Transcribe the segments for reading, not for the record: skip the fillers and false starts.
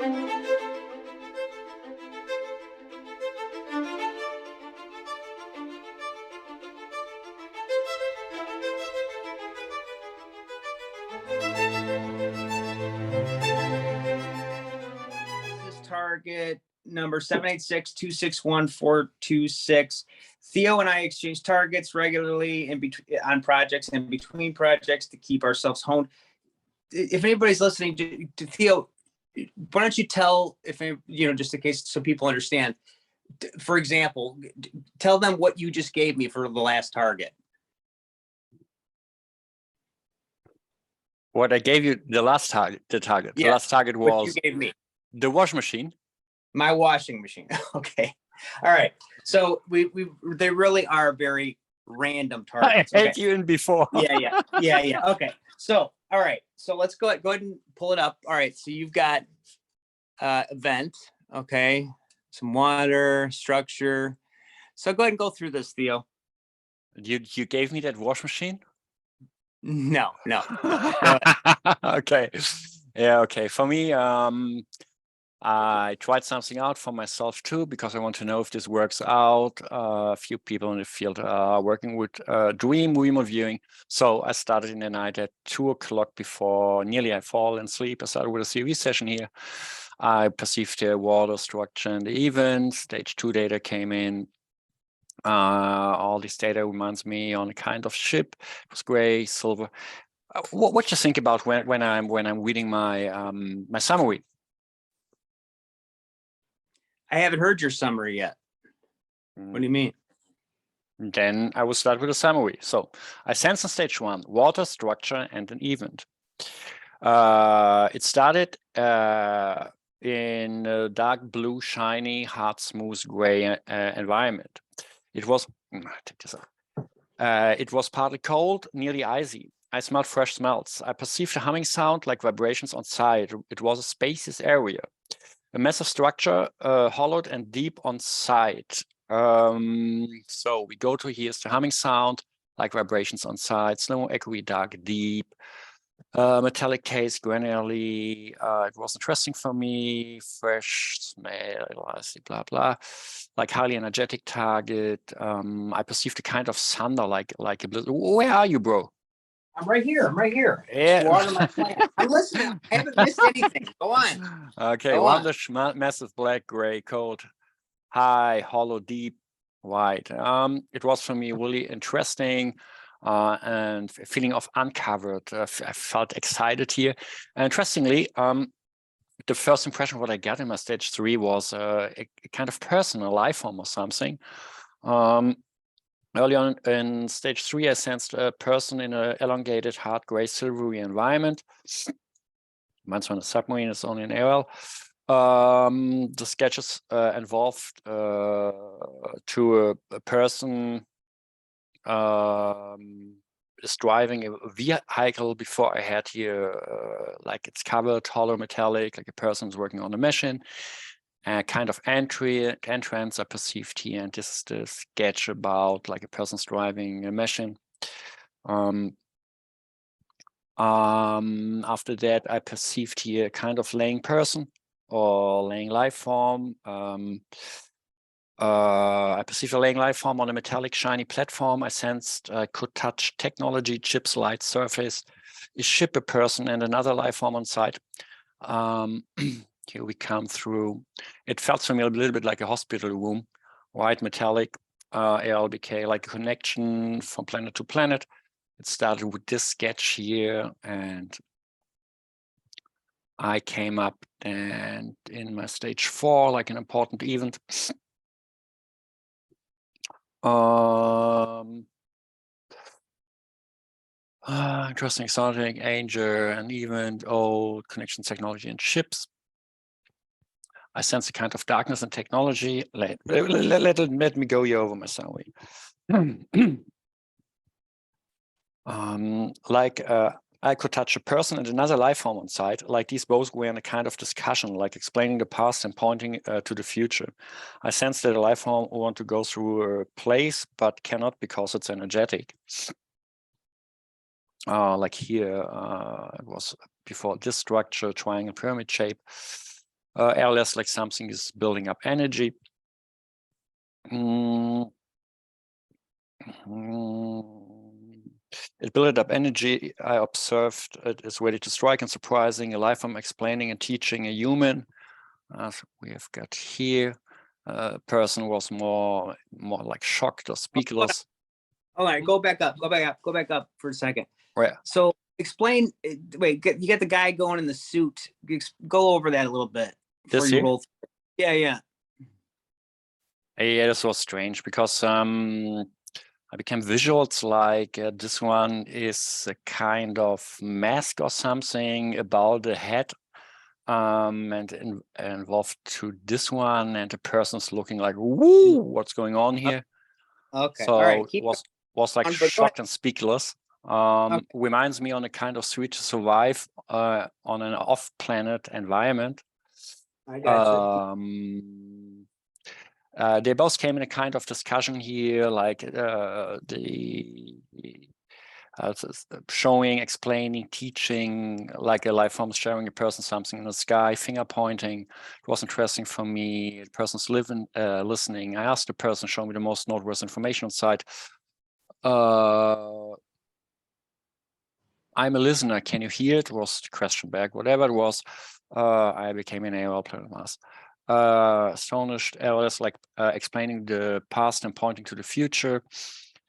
This is target number 786-261-426. Theo and I exchange targets regularly in between on projects and between projects to keep ourselves honed. If anybody's listening to Theo, why don't you tell, if just in case so people understand, for example, tell them what you just gave me for the last target. What I gave you, the last target, Yeah, the last target was what you gave me. The washing machine. My washing machine. Okay. All right. So they really are very random targets. I hate you in before. Yeah. Okay. So, all right. So let's go ahead and pull it up. All right. So you've got event. Okay. Some water, structure. So go ahead and go through this, Theo. You gave me that wash machine? No. Okay. Yeah, okay. For me, I tried something out for myself too, because I want to know if this works out. A few people in the field are working with dream remote viewing. So I started in the night at 2 o'clock before nearly I fall and sleep. I started with a CV session here. I perceived the water structure and the event. Stage 2 data came in. All this data reminds me on a kind of ship. It was gray, silver. What you think about when I'm reading my my summary? I haven't heard your summary yet. What do you mean? Then I will start with a summary. So I sense in stage 1, water, structure, and an event. It started in a dark blue, shiny, hard, smooth, gray environment. It was, take this out. It was partly cold, nearly icy. I smelled fresh smells. I perceived a humming sound like vibrations on site. It was a spacious area. A massive structure, hollowed and deep on site. So we go to here's the humming sound, like vibrations on site, slow, echoey, dark, deep, metallic case, granularly. It was interesting for me. Fresh smell, blah blah. Like highly energetic target. I perceived a kind of thunder, like a blizzard. Where are you, bro? I'm right here. Yeah. Water my plant. I'm listening. I haven't missed anything. Go on. Okay, massive black, gray, cold, high, hollow, deep, white. It was for me really interesting and a feeling of uncovered. I felt excited here. And interestingly, the first impression what I got in my stage 3 was a kind of person, a life form or something. Early on in stage 3, I sensed a person in an elongated, hard gray, silvery environment. Mine's on a submarine, it's only an AOL. The sketches involved to a person is driving a vehicle. Before I had here, like it's covered, hollow metallic, like a person's working on a machine. Kind of entrance I perceived here, and this is the sketch about like a person's driving a machine. After that, I perceived here a kind of laying person or laying life form. I perceived a laying life form on a metallic shiny platform. I sensed I could touch technology, chips, light, surface, a ship, a person, and another life form on site. Here we come through. It felt to me a little bit like a hospital room, white metallic, ALBK, like a connection from planet to planet. It started with this sketch here, and I came up and in my stage 4, like an important event. Interesting something, Angel, an event, old connection technology and chips. I sense a kind of darkness and technology. Let me go here over my summary. I could touch a person and another life form on site, like these both were in a kind of discussion, like explaining the past and pointing to the future. I sense that a life form want to go through a place, but cannot because it's energetic. Like here, it was before this structure, triangle pyramid shape. areas like something is building up energy. It built up energy. I observed it is ready to strike and surprising. A life form explaining and teaching a human. As we have got here, a person was more like shocked or speechless. All right, go back up for a second. Right. So explain. Wait, you get the guy going in the suit. Go over that a little bit. This here? Roll. Yeah. Yeah, this was strange because I became visuals like this one is a kind of mask or something about the head, and involved to this one, and the person's looking like, woo, what's going on here? Okay. So All right. was like shocked and speechless. Reminds me on a kind of Sweet to Survive on an off-planet environment. I got They both came in a kind of discussion here, like showing, explaining, teaching, like a life form showing a person something in the sky, finger pointing. It was interesting for me. The person's listening. I asked the person, show me the most noteworthy information on site. I'm a listener. Can you hear it? Was the question back. Whatever it was, I became an AOL player mass. Astonished areas like explaining the past and pointing to the future.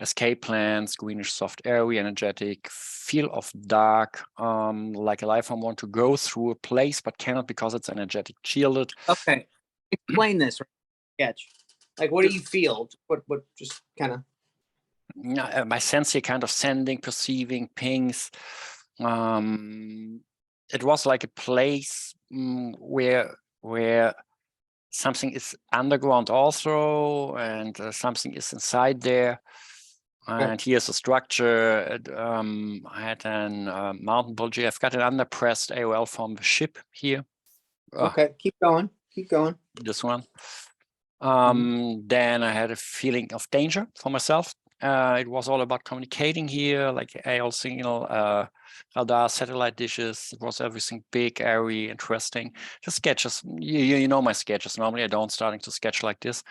Escape plans, greenish soft airy, energetic, feel of dark, like a life form want to go through a place but cannot because it's energetic shielded. Okay. Explain this. Sketch. Like, what do you feel? What just kind of my sense here kind of sending, perceiving pings. It was like a place where something is underground also, and something is inside there. And here's a structure. I had a mountain bulge. I've got an underpressed AOL from the ship here. Okay, keep going. This one. Then I had a feeling of danger for myself. It was all about communicating here, like AOL signal, radar, satellite dishes. It was everything big, airy, interesting. The sketches, you know my sketches. Normally I don't starting to sketch like this.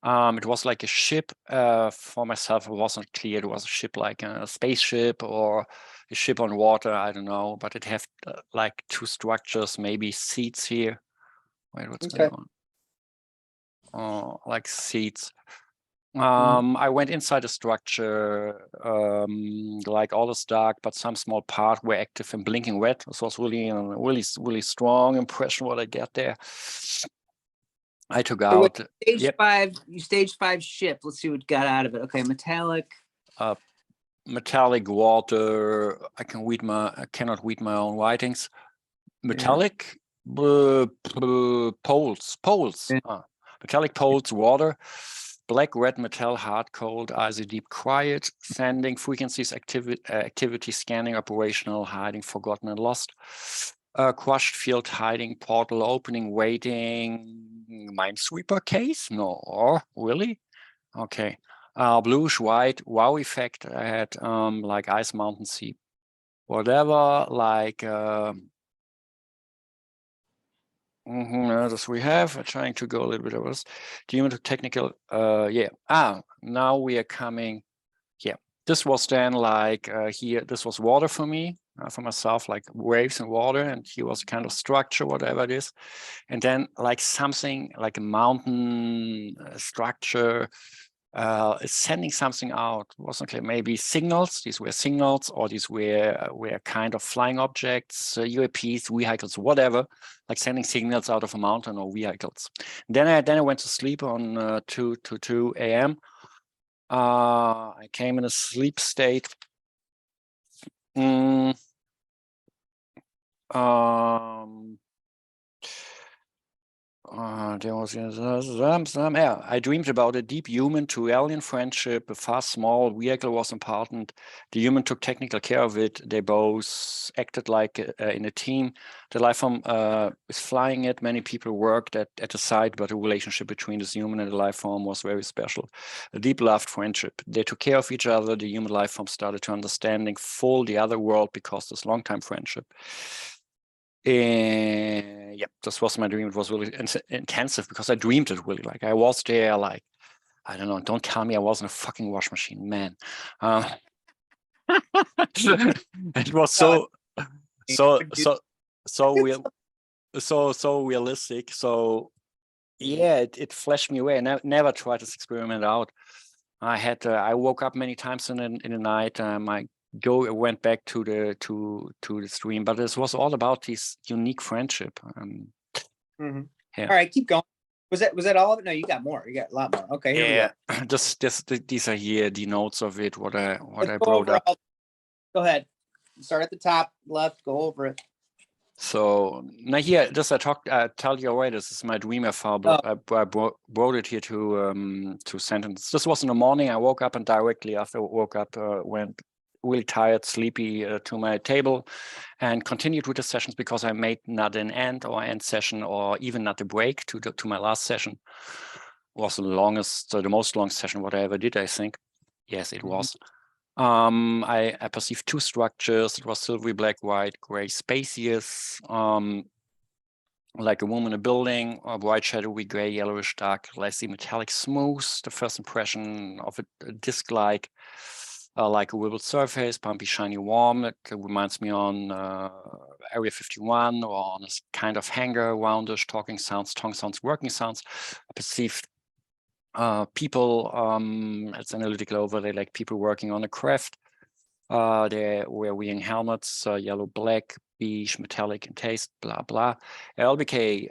It was like a ship. For myself, it wasn't clear. It was a ship like a spaceship or a ship on water. I don't know, but it had like two structures, maybe seats here. Wait, what's going on? Like seats. I went inside the structure, like all is dark, but some small part were active and blinking red. This was really, really strong impression what I get there. I took out stage 5 ship. Let's see what got out of it. Okay, metallic. Metallic water. I cannot read my own writings. Metallic poles. Metallic poles, water. Black, red, metal, hard, cold, icy, deep, quiet, sending, frequencies, activity, scanning, operational, hiding, forgotten, and lost. Crushed field, hiding, portal, opening, waiting, minesweeper case? No, really? Okay. Bluish, white, wow effect. I had like ice mountain sea, whatever, like this we have. I'm trying to go a little bit over this. Do you want to technical? Yeah. Now we are coming. Yeah. This was then like here. This was water for me, for myself, like waves and water, and here was kind of structure, whatever it is, and then like something like a mountain structure. Is sending something out. It wasn't clear. Maybe signals. These were signals, or these were kind of flying objects, UAPs, vehicles, whatever. Like sending signals out of a mountain or vehicles. Then I went to sleep on 2 a.m. I came in a sleep state. There was I dreamed about a deep human to alien friendship. A fast, small vehicle was important. The human took technical care of it. They both acted like in a team. The life form is flying it. Many people worked at the site, but the relationship between this human and the life form was very special. A deep loved friendship. They took care of each other. The human life form started to understanding full the other world because this long time friendship. And yep, this was my dream. It was really intensive because I dreamed it really. Like I was there, like, I don't know, don't tell me I wasn't a fucking wash machine, man. It was so realistic. So yeah, it flashed me away. I never tried this experiment out. I woke up many times in the night. I went back to the stream, but this was all about this unique friendship. Yeah. All right, keep going. Was that all of it? No, you got more. You got a lot more. Okay, here we go. These are here the notes of it. What I Let's brought up. Go ahead. Start at the top left. Go over it. So now here, I tell you already. This is my dreamer file. I brought it here to sentence. This was in the morning. I woke up and directly after I woke up, went really tired, sleepy to my table, and continued with the sessions because I made not an end session or even not a break to my last session. It was the most long session what I ever did, I think. Yes, it was. I perceived two structures. It was silvery, black, white, gray, spacious, like a woman in a building, or bright, shadowy, gray, yellowish, dark, glassy, metallic, smooth. The first impression of a disc-like, like a wibbled surface, bumpy, shiny, warm. It reminds me on Area 51 or on this kind of hangar, roundish, talking sounds, tongue sounds, working sounds. I perceived people, it's analytical overlay, like people working on a craft. They were wearing helmets, yellow, black, beige, metallic in taste, blah blah. LBK.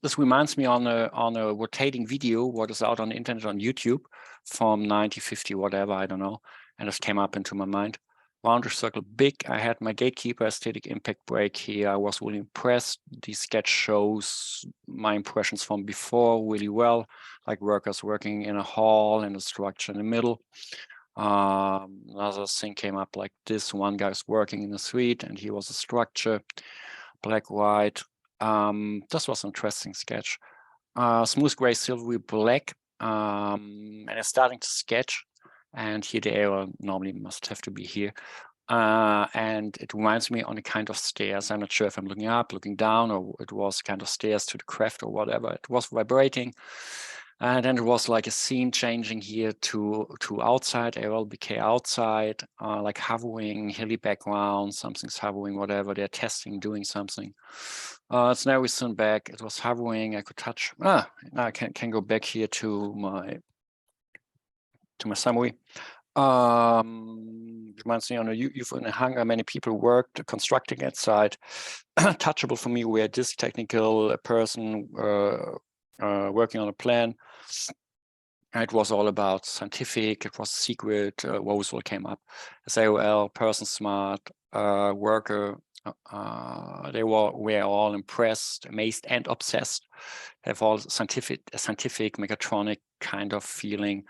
This reminds me on a rotating video what is out on the internet on YouTube from 1950 whatever, I don't know, and this came up into my mind. Roundish circle, big. I had my gatekeeper aesthetic impact break here. I was really impressed. The sketch shows my impressions from before really well, like workers working in a hall and a structure in the middle. Another thing came up like this. One guy's working in the street and he was a structure, black, white. This was an interesting sketch. Smooth gray, silvery, black. And I'm starting to sketch. And here the arrow normally must have to be here. And it reminds me on a kind of stairs. I'm not sure if I'm looking up, looking down, or it was kind of stairs to the craft or whatever. It was vibrating. And then it was like a scene changing here to outside, LBK outside, like hovering, hilly background, something's hovering, whatever, they're testing, doing something. It's now we sent back, it was hovering, I could touch, now I can go back here to my summary. Reminds me on a youth in a hangar, many people worked constructing that site. Touchable for me, where this technical person working on a plan. It was all about scientific, it was secret. Roswell came up. SAOL, person smart, worker. They were all impressed, amazed, and obsessed. They have all scientific, mechatronic kind of feeling.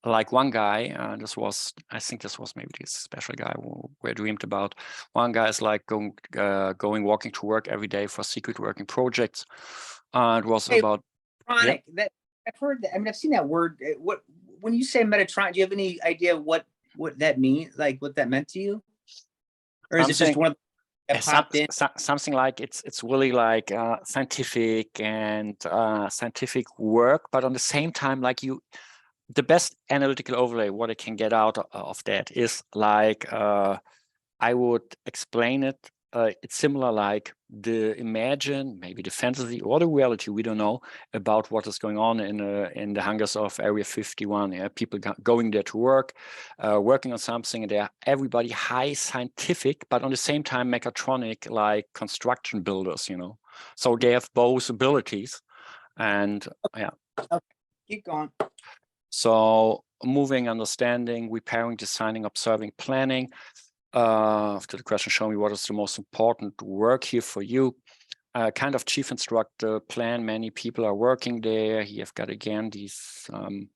Like one guy, I think this was maybe this special guy we dreamed about. One guy is like walking to work every day for secret working projects. It was about Mechatronic. That I've heard that. I mean, I've seen that word. What when you say Mechatronic, do you have any idea what that means? Like what that meant to you, or is it just one of that popped in? Something like it's really like scientific and scientific work, but on the same time, like the best analytical overlay what I can get out of that is like I would explain it. It's similar like maybe the fantasy or the reality, we don't know, about what is going on in the hangars of Area 51. Yeah? People going there to work, working on something, and they're everybody high scientific, but on the same time mechatronic, like construction builders, So they have both abilities, and yeah. Okay. Keep going. So moving, understanding, repairing, designing, observing, planning. After the question, show me what is the most important work here for you. Kind of chief instructor, plan, many people are working there. You've got again these, and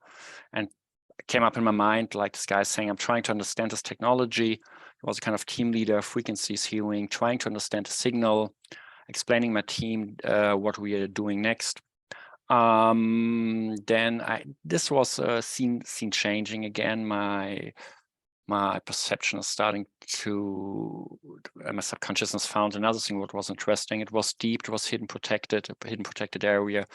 it came up in my mind, like this guy saying, I'm trying to understand this technology. He was a kind of team leader, frequencies hearing, trying to understand the signal, explaining my team what we are doing next. Then this was scene changing again. my perception is starting to, my subconsciousness found another thing what was interesting. It was deep, it was hidden protected area.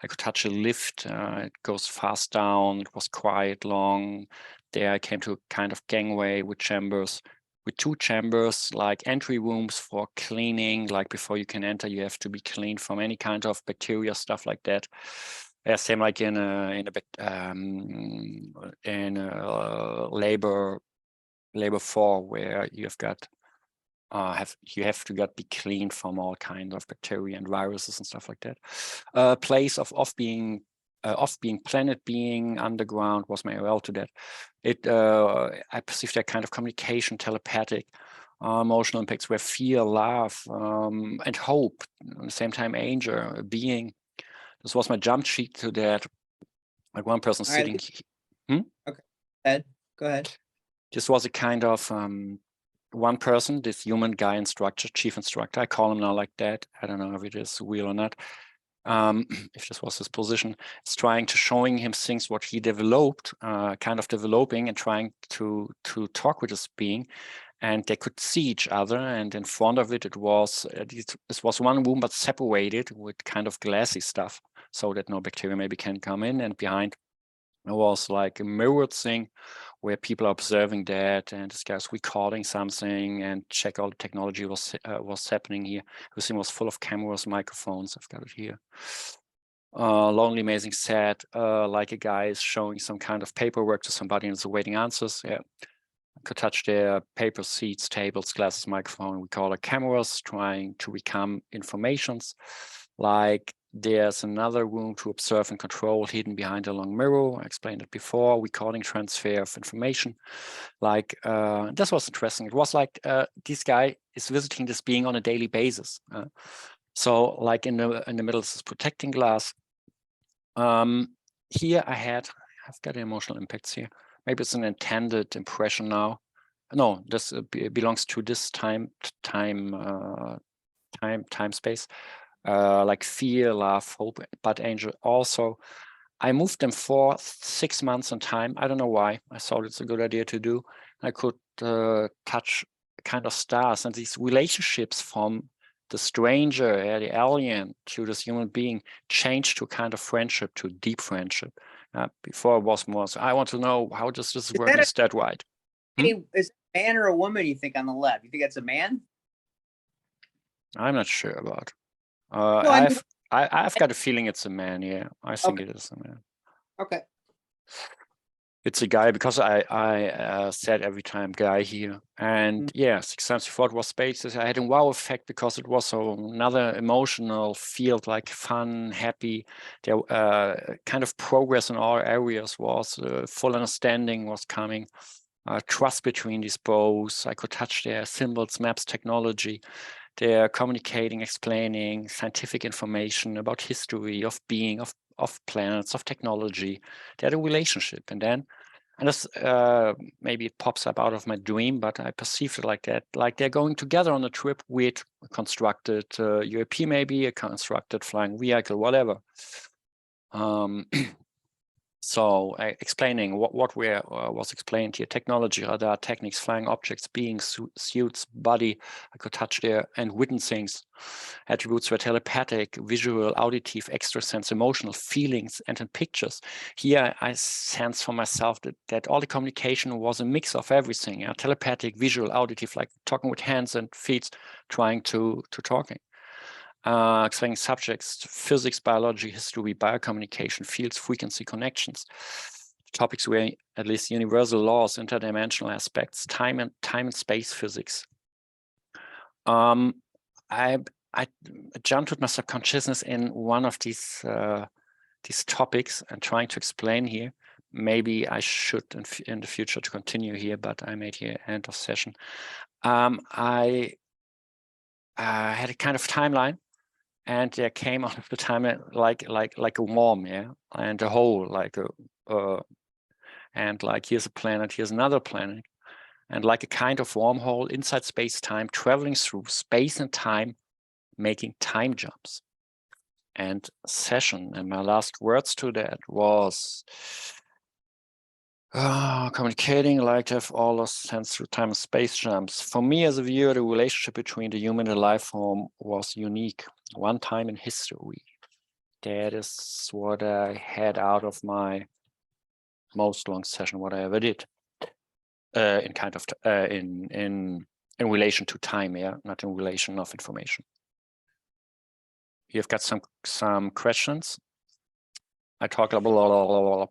I could touch a lift, it goes fast down, it was quiet, long. There I came to a kind of gangway with chambers, with 2 chambers, like entry rooms for cleaning. Like before you can enter, you have to be cleaned from any kind of bacteria, stuff like that. Yeah, same like in a labor 4, where you've got you have to be cleaned from all kinds of bacteria and viruses and stuff like that. Place of being planet being underground was my AOL to that. I perceived that kind of communication, telepathic, emotional impacts where fear, love, and hope, at the same time anger, being. This was my jump sheet to that. Like one person sitting. Okay, Ed, go ahead. This was a kind of one person, this human guy instructor, chief instructor. I call him now like that. I don't know if it is real or not. If this was his position, it's trying to showing him things what he developed, kind of developing and trying to talk with this being, and they could see each other. And in front of it, was this was one room but separated with kind of glassy stuff, so that no bacteria maybe can come in. And behind it was like a mirrored thing where people are observing that, and this guy's recording something and check all the technology was happening here. Everything was full of cameras, microphones. I've got it here. Lonely, amazing set, like a guy is showing some kind of paperwork to somebody and is awaiting answers. Yeah, I could touch their paper, seats, tables, glasses, microphone. We call it cameras, trying to become informations. Like there's another room to observe and control hidden behind a long mirror. I explained it before. Recording, transfer of information. Like this was interesting. It was like this guy is visiting this being on a daily basis. So like in the middle is this protecting glass. Here I've got emotional impacts here. Maybe it's an intended impression now. No, this belongs to this time space. Like fear, love, hope, but anger also. I moved them for 6 months in time. I don't know why. I thought it's a good idea to do. I could touch kind of stars and these relationships from the stranger, the alien, to this human being changed to a kind of friendship, to deep friendship. Before it was more, so I want to know, how does this work? Is that right? Is it a man or a woman, you think, on the left? You think that's a man? I'm not sure about. Well, I've got a feeling it's a man. Yeah, I think it is a man. Okay. It's a guy because I said every time guy here, and yeah, 6 times before it was spaces. I had a wow effect because it was another emotional field, like fun, happy. There kind of progress in all areas was full understanding was coming. Trust between these bows. I could touch their symbols, maps, technology. They're communicating, explaining scientific information about history of being, of planets, of technology. They had a relationship, and this maybe it pops up out of my dream, but I perceived it like that. Like they're going together on a trip with a constructed UAP, maybe a constructed flying vehicle, whatever. So explaining what was explained here: technology, radar, techniques, flying objects, beings, suits, body. I could touch there, and witness things. Attributes were telepathic, visual, auditive, extrasense, emotional, feelings, and in pictures. Here I sense for myself that all the communication was a mix of everything. Yeah? Telepathic, visual, auditive, like talking with hands and feet, trying to talking. Explaining subjects: physics, biology, history, biocommunication, fields, frequency, connections. Topics were at least universal laws, interdimensional aspects, time and space physics. I jumped with my subconsciousness in one of these topics and trying to explain here. Maybe I should in the future to continue here, but I made here end of session. I had a kind of timeline. And there came out of the time like a worm, yeah, and a hole, like and like here's a planet, here's another planet, and like a kind of wormhole inside space-time, traveling through space and time, making time jumps. And session, and my last words to that was, Communicating like to have all lost sense through time and space jumps. For me as a viewer, the relationship between the human and life form was unique. One time in history. That is what I had out of my most long session, what I ever did. In kind of in relation to time, yeah, not in relation of information. You've got some questions. I talk a blah.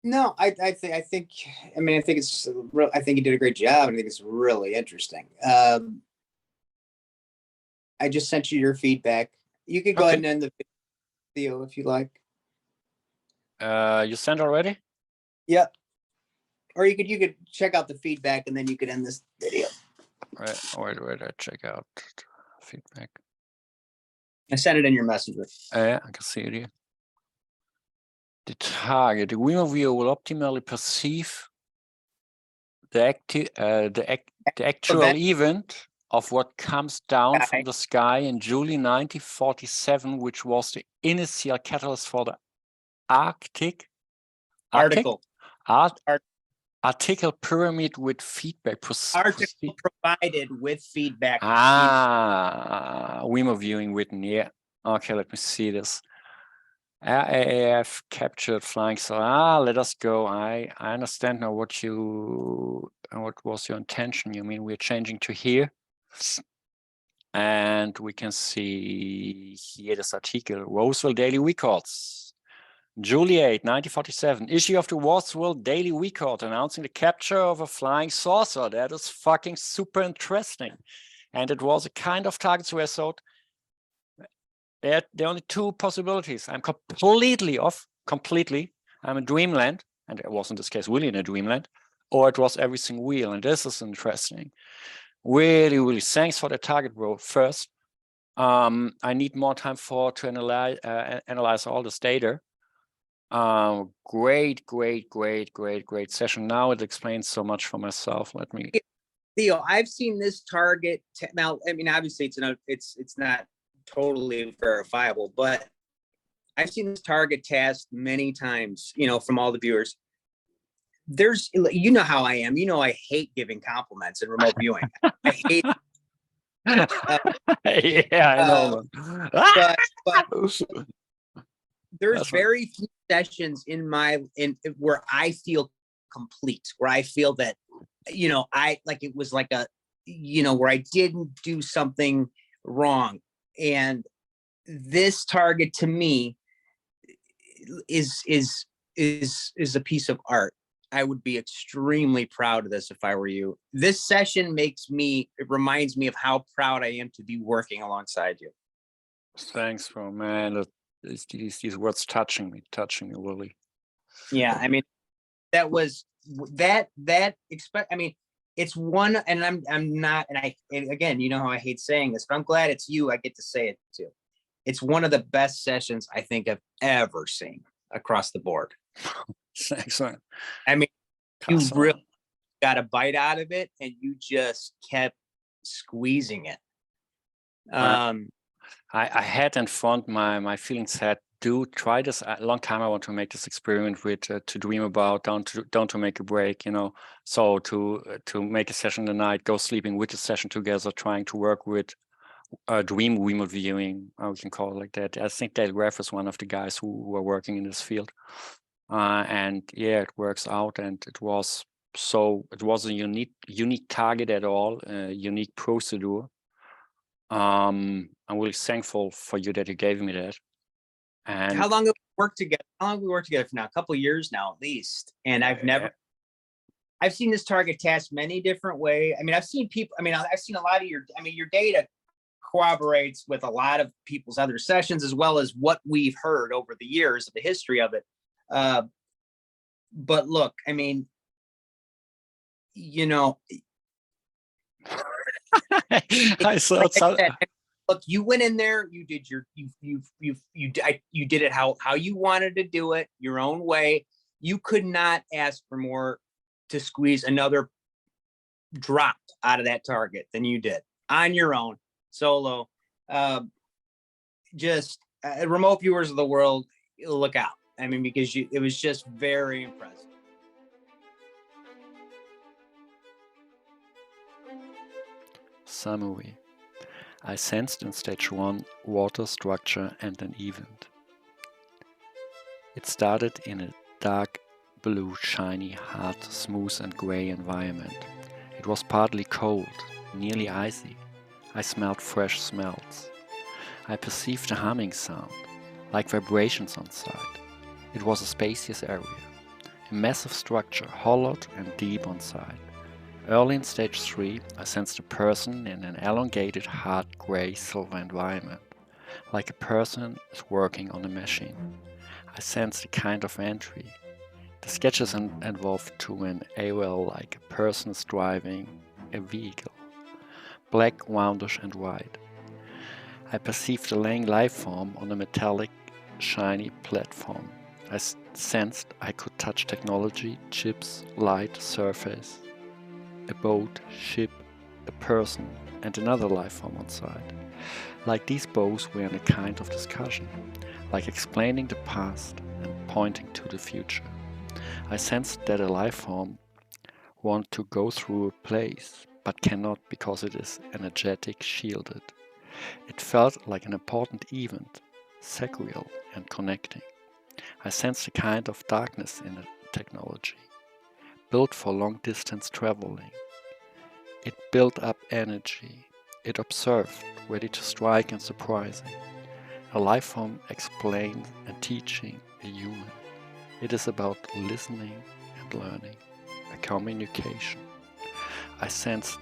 No, I think I think it's real. I think you did a great job. I think it's really interesting. I just sent you your feedback. You could go ahead and end the video if you like. You sent already? Yep. Or you could check out the feedback and then you could end this video. Right. Wait. I check out feedback. I sent it in your messenger. Yeah, I can see it here. The target, the remote viewer will optimally perceive the actual event of what comes down from the sky in July 1947, which was the initial catalyst for the article pyramid with feedback. Article provided with feedback. Remote viewing written, yeah. Okay, let me see this. RAAF captured flying saucer. Let us go. I understand now what was your intention. You mean we're changing to here? And we can see here this article, Roswell Daily Records. July 8, 1947, issue of the Roswell Daily Record announcing the capture of a flying saucer. That is fucking super interesting. And it was a kind of target where I thought, there are only two possibilities. I'm completely off, I'm in dreamland, and it was in this case really in a dreamland, or it was everything real, and this is interesting. Really, thanks for the target, bro. First, I need more time to analyze all this data. Great session. Now it explains so much for myself. Let me. Theo, I've seen this target now. I mean, obviously, it's not totally verifiable, but I've seen this target task many times, from all the viewers. There's, how I am, I hate giving compliments in remote viewing. I hate yeah, I know. But there's very few sessions in where I feel complete, where I feel that, it was like where I didn't do something wrong. And this target to me is a piece of art. I would be extremely proud of this if I were you. This session reminds me of how proud I am to be working alongside you. Thanks, bro, man. These words touching me, really. Yeah, I mean, it's one, and I'm not, and again, you know how I hate saying this, but I'm glad it's you. I get to say it too. It's one of the best sessions I think I've ever seen across the board. Thanks, man. I mean, you really got a bite out of it, and you just kept squeezing it. I had in front my feelings had do try this a long time. I want to make this experiment with to dream about down to make a break, so to make a session the night, go sleeping with the session together, trying to work with dream remote viewing, we can call it like that. I think Dale Graff is one of the guys who are working in this field, and yeah, it works out. And it was a unique target at all, unique procedure. I'm really thankful for you that you gave me that. And how long have we worked together? How long have we worked together for now? A couple of years now, at least. And I've seen this target task many different ways. I mean, I've seen a lot of your data corroborates with a lot of people's other sessions, as well as what we've heard over the years of the history of it. But look, I mean, look, you went in there, you did you did it how you wanted to do it, your own way. You could not ask for more to squeeze another drop out of that target than you did on your own, solo. Remote viewers of the world, look out. I mean, because it was just very impressive. Summary. I sensed in stage 1 water, structure and an event. It started in a dark blue, shiny, hard, smooth and grey environment. It was partly cold, nearly icy. I smelled fresh smells. I perceived a humming sound, like vibrations on site. It was a spacious area, a massive structure, hollowed and deep on site. Early in stage 3, I sensed a person in an elongated, hard, grey, silver environment, like a person is working on a machine. I sensed a kind of entry. The sketches involved to an AOL like a person is driving a vehicle, black, roundish and white. I perceived a laying life form on a metallic, shiny platform. I sensed I could touch technology, chips, light, surface, a boat, ship, a person, and another life form on site. Like these both were in a kind of discussion, like explaining the past and pointing to the future. I sensed that a life form wants to go through a place, but cannot because it is energetic shielded. It felt like an important event, sacral and connecting. I sensed a kind of darkness in the technology, built for long distance traveling. It built up energy. It observed, ready to strike and surprising. A life form explains and teaching a human. It is about listening and learning, a communication. I sensed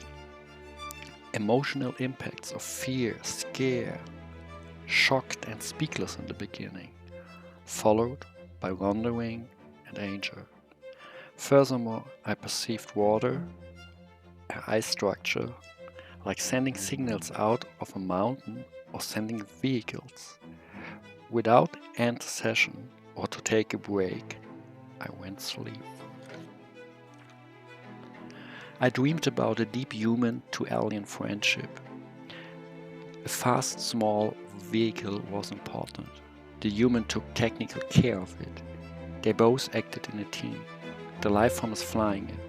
emotional impacts of fear, scare, shocked and speechless in the beginning, followed by wondering and anger. Furthermore, I perceived water, an ice structure, like sending signals out of a mountain or sending vehicles. Without intercession or to take a break, I went to sleep. I dreamed about a deep human to alien friendship. A fast, small vehicle was important. The human took technical care of it. They both acted in a team. The life form is flying it.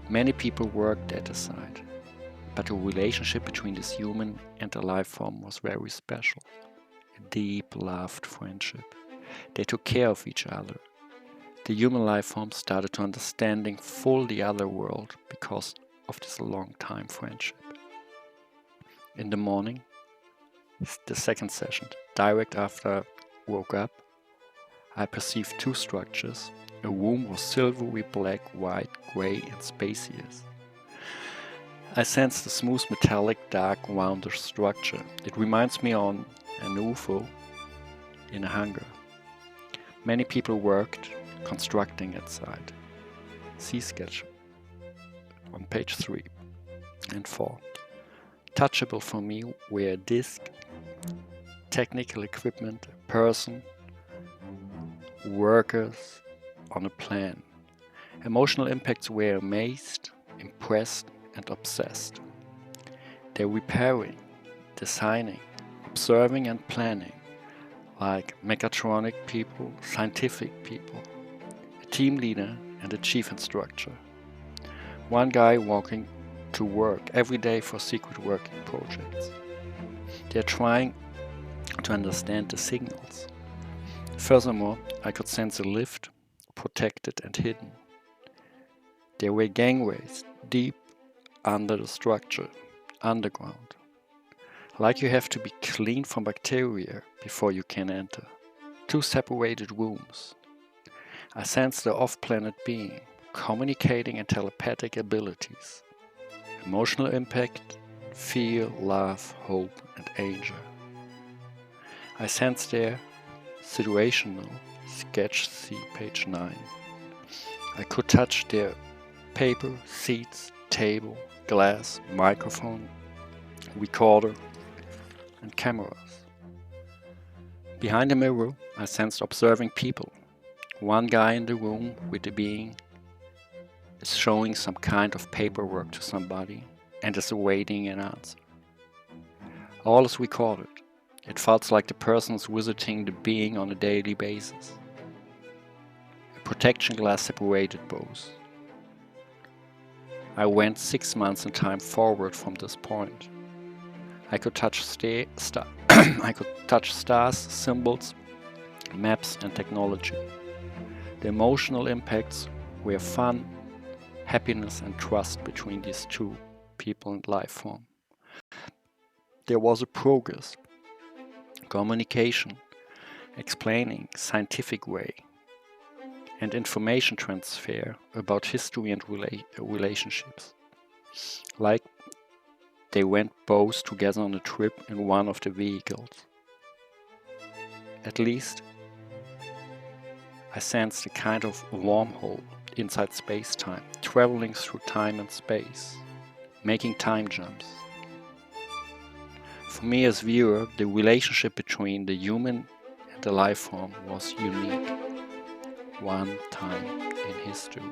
Many people worked at the site, but the relationship between this human and the life form was very special. A deep, loved friendship. They took care of each other. The human life form started to understanding full the other world because of this long time friendship. In the morning, the second session, direct after I woke up, I perceived two structures. A room was silvery black, white, grey and spacious. I sensed the smooth metallic, dark, roundish structure. It reminds me on an UFO in a hangar. Many people worked constructing outside. See sketch on page 3 and 4. Touchable for me were a disc, technical equipment, a person, workers on a plan. Emotional impacts were amazed, impressed and obsessed. They're repairing, designing, observing and planning, like mechatronic people, scientific people, a team leader and a chief instructor. One guy walking to work every day for secret working projects. They're trying to understand the signals. Furthermore, I could sense a lift, protected and hidden. There were gangways, deep under the structure, underground. Like you have to be clean from bacteria before you can enter. 2 separated rooms. I sensed the off-planet being, communicating and telepathic abilities. Emotional impact, fear, love, hope and anger. I sensed their situational, sketch C, page 9. I could touch their paper, seats, table, glass, microphone, recorder and cameras. Behind the mirror, I sensed observing people. One guy in the room with the being is showing some kind of paperwork to somebody and is awaiting an answer. All is recorded. It felt like the person is visiting the being on a daily basis. A protection glass separated both. I went 6 months in time forward from this point. I could touch I could touch stars, symbols, maps, and technology. The emotional impacts were fun, happiness, and trust between these two people and life form. There was a progress, communication, explaining scientific way, and information transfer about history and relationships. Like they went both together on a trip in one of the vehicles. At least I sensed a kind of wormhole inside space-time, traveling through time and space, making time jumps. For me as viewer, the relationship between the human and the life form was unique. One time in history.